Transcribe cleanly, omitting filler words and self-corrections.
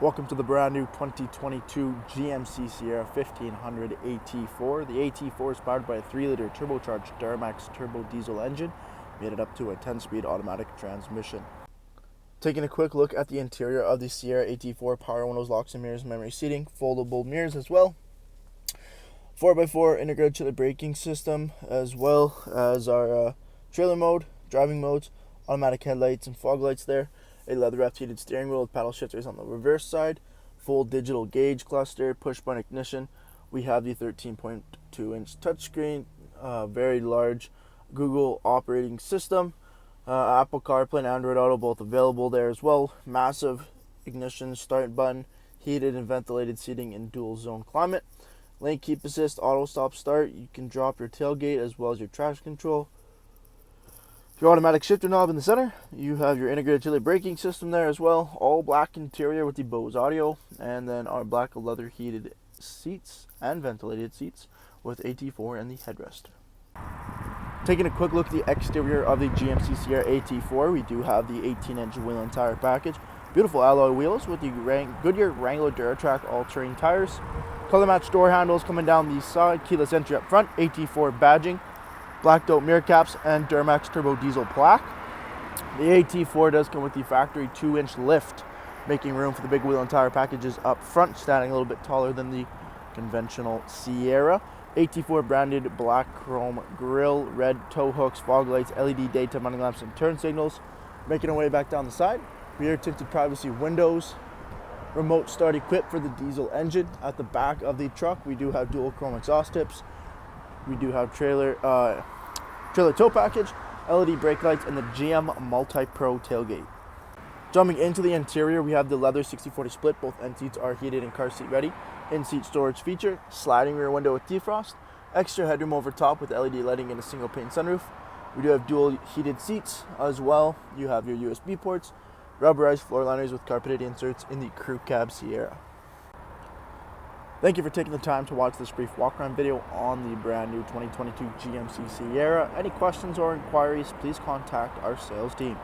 Welcome to the brand new 2022 GMC Sierra 1500 AT4. The AT4 is powered by a 3-liter turbocharged Duramax turbo diesel engine, made it up to a 10-speed automatic transmission. Taking a quick look at the interior of the Sierra AT4, power windows, locks and mirrors, memory seating, foldable mirrors as well. 4x4 integrated chiller braking system, as well as our trailer mode, driving modes, automatic headlights and fog lights there. A leather-wrapped heated steering wheel with paddle shifters on the reverse side, full digital gauge cluster, push-button ignition. We have the 13.2-inch touchscreen, very large Google operating system, Apple CarPlay and Android Auto both available there as well. Massive ignition start button, heated and ventilated seating in dual zone climate. Lane keep assist, auto stop start. You can drop your tailgate as well as your traction control. Your automatic shifter knob in the center. You have your integrated chiller braking system there as well. All black interior with the Bose audio, and then our black leather heated seats and ventilated seats with AT4 and the headrest. Taking a quick look at the exterior of the GMC Sierra AT4, we do have the 18-inch wheel and tire package. Beautiful alloy wheels with the Goodyear Wrangler Duratrack all-terrain tires. Color matched door handles coming down the side. Keyless entry up front. AT4 badging. Black dope mirror caps and Duramax turbo diesel plaque. The AT4 does come with the factory 2-inch lift, making room for the big wheel and tire packages up front, standing a little bit taller than the conventional Sierra. AT4 branded black chrome grille, red tow hooks, fog lights, LED daytime running lamps and turn signals. Making our way back down the side, rear tinted privacy windows, remote start equipped for the diesel engine. At the back of the truck, we do have dual chrome exhaust tips. We do have trailer tow package, LED brake lights, and the MultiPro tailgate. Jumping into the interior, we have the leather 60/40 split. Both end seats are heated and car seat ready. In-seat storage feature, sliding rear window with defrost, extra headroom over top with LED lighting and a single pane sunroof. We do have dual heated seats as well. You have your USB ports, rubberized floor liners with carpeted inserts in the crew cab Sierra. Thank you for taking the time to watch this brief walk-around video on the brand new 2022 GMC Sierra. Any questions or inquiries, please contact our sales team.